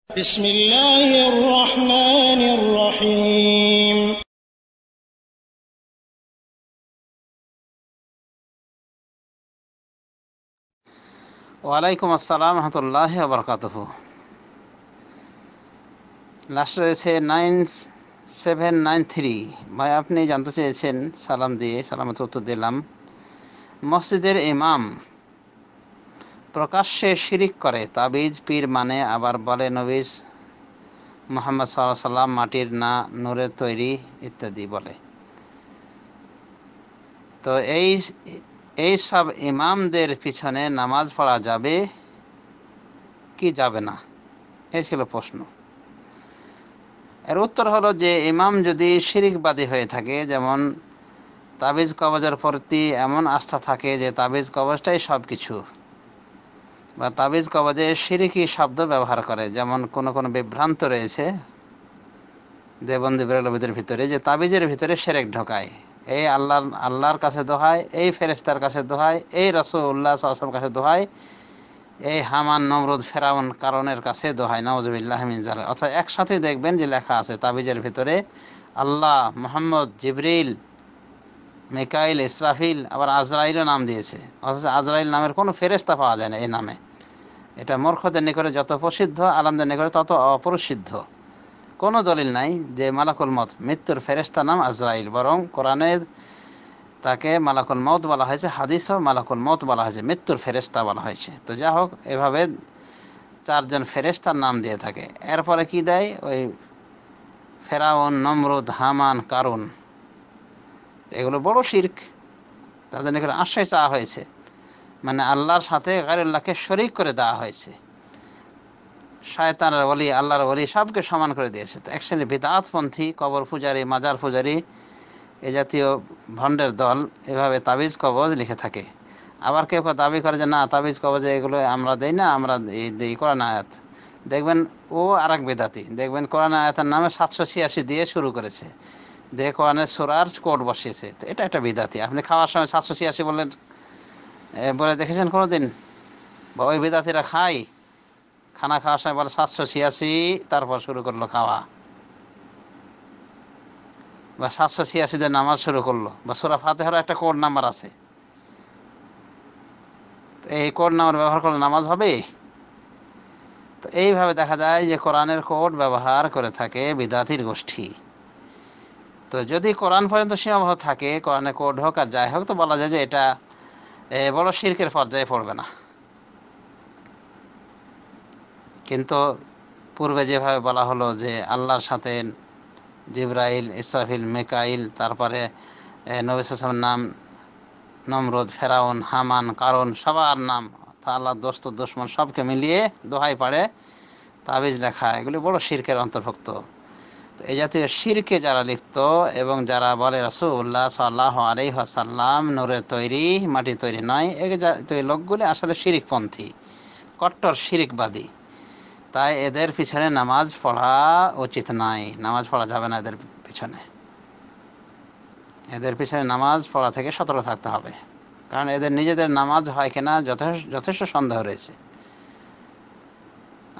বিসমিল্লাহির রহমানির রহিম। ওয়ালাইকুম আসসালাম রহমতুল্লাহি ওয়া বারাকাতুহু। লাস্ট রয়েছে 9793। ভাই আপনি জানতে চেয়েছেন, সালাম দিয়ে সালামত উত্তর দিলাম। মসজিদের ইমাম প্রকাশ্যে শিরিক করে, তাবিজ পীর মানে, আবার বলে নবী মুহাম্মদ সাল্লাল্লাহু আলাইহি সাল্লাম মাটির না নূরের তৈরি ইত্যাদি বলে। তো এই সব ইমামদের পিছনে নামাজ পড়া যাবে কি যাবে না, এই ছিল প্রশ্ন। এর উত্তর হলো যে ইমাম যদি শিরিকবাদী হয়ে থাকে, যেমন তাবিজ কবজের প্রতি এমন আস্থা থাকে যে তাবিজ কবজটাই সব কিছু, বা তাবিজ কবজে শিরিকি শব্দ ব্যবহার করে, যেমন কোন কোন বিভ্রান্ত রয়েছে দেবন্দী বেরলবীদের ভিতরে যে তাবিজের ভিতরে শিরক ঢোকায়, এই আল্লাহর কাছে দোহাই, এই ফেরেশতার কাছে দোহাই, এই রাসূলুল্লাহ সাল্লাল্লাহু আলাইহি ওয়াসাল্লামের কাছে দোহাই, এই হামান নমরুদ ফেরাউন কারণের কাছে দোহাই, নাউজুবিল্লাহি মিন যালিক। অর্থাৎ একসাথে দেখবেন যে লেখা আছে তাবিজের ভিতরে আল্লাহ, মুহাম্মদ, জিবরিল, মিকাইল, ইসরাফিল, আবার আজরাইলও নাম দিয়েছে, অথচ আজরাইল নামের কোনো ফেরেশতা পাওয়া যায় না এই নামে। এটা মূর্খদের নিকটে যত প্রসিদ্ধ, আলেমদের নিকটে তত অপ্রসিদ্ধ। কোনো দলিল নাই যে মালাকুল মউত মৃত্যুর ফেরেশতা নাম আজরাইল, বরং কোরআনে তাকে মালাকুল মউত বলা হয়েছে, হাদিসও মালাকুল মউত বলা হয়েছে, মৃত্যুর ফেরেশতা বলা হয়েছে। তো যা হোক, এভাবে চারজন ফেরেশতার নাম দিয়ে থাকে। এরপরে কি দেয়, ওই ফেরাউন, নমরুদ, হামান, কারুন, এগুলো বড় শিরক। তাদের নিকট আশ্রয় চাওয়া হয়েছে, মানে আল্লাহর সাথে গায়রুল্লাহকে শরীক করে দেওয়া হয়েছে। শয়তানের ওলি, আল্লাহর ওলি সবকে সমান করে দিয়েছে। তো এক শ্রেণীর বিদআতপন্থী, কবর পূজারী, মাজার পূজারী, এ জাতীয় ভণ্ডের দল এভাবে তাবিজ কবজ লিখে থাকে। আবার কেউ কেউ দাবি করে যে না, তাবিজ কবজে এগুলো আমরা দেই না, আমরা দেই কোরআন আয়াত। দেখবেন ও আর এক বেদাতি, দেখবেন কোরআন আয়াতের নামে 786 দিয়ে শুরু করেছে, দিয়ে কোরআনের সূরার কোড বসিয়েছে। তো এটা একটা বিদাতি। আপনি খাওয়ার সময় 786 বললেন, বলে দেখেছেন কোনোদিন? বা ওই বিদাতিরা খায়, খানা খাওয়ার সময় বলে 786, তারপর শুরু করলো খাওয়া, বা 786 দিয়ে নামাজ শুরু করলো, বা সূরা ফাতিহার একটা কোড নাম্বার আছে, এই কোড নাম্বার ব্যবহার করলে নামাজ হবে? তো এইভাবে দেখা যায় যে কোরআনের কোড ব্যবহার করে থাকে বিদাতির গোষ্ঠী। তো যদি কোরআন পর্যন্ত সীমাবদ্ধ থাকে, কোরআনে কোড হোক আর যাই হোক, তো বলা যায় যে এটা বড় শিরকের পর্যায়ে পড়বে না। কিন্তু পূর্বে যেভাবে বলা হলো যে আল্লাহর সাথে জিবরাইল, ইসরাফিল, মিকাইল, তারপরে নবী সাল্লাল্লাহু আলাইহি ওয়াসাল্লামের নাম, নমরুদ, ফেরাউন, হামান, কারুন, সবার নাম, আল্লাহর দোস্ত দুশমন সবকে মিলিয়ে দোহাই পাড়ে তাবিজ লেখা, এগুলি বড় শিরকের অন্তর্ভুক্ত। তো এই জাতীয় শিরকে যারা লিপ্ত এবং যারা বলে রাসূলুল্লাহ সাল্লাল্লাহু আলাইহি ওয়াসাল্লাম নূরের তৈরি, মাটির তৈরি নয়, এই জাতীয় লোকগুলি আসলে শিরিকপন্থী, কট্টর শিরিকবাদী। তাই এদের পিছনে নামাজ পড়া উচিত নাই, নামাজ পড়া যাবে না এদের পিছনে। এদের পিছনে নামাজ পড়া থেকে সতর্ক থাকতে হবে, কারণ এদের নিজেদের নামাজ হয় কিনা যথেষ্ট সন্দেহ রয়েছে।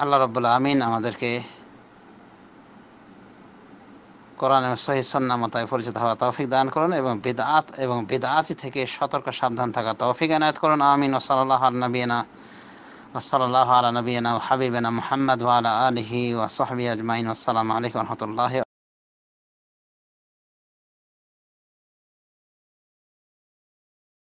আল্লাহ রাব্বুল আমিন আমাদেরকে কোরআন এবং সহিহ সুন্নাহ মোতাবেক পরিচিত হওয়া তৌফিক দান করুন, এবং বিদআত এবং বিদআতি থেকে সতর্ক সাবধান থাকা তৌফিক এনায়েত করুন। আমিন। ওয়া সাল্লাল্লাহু আলা নবিয়িনা ওয়া হাবিবিনা মুহাম্মদ ওয়া আলা আলিহি ওয়া সাহবিহি আজমাইন। আসসালামু আলাইকুম ওয়া রাহমাতুল্লাহি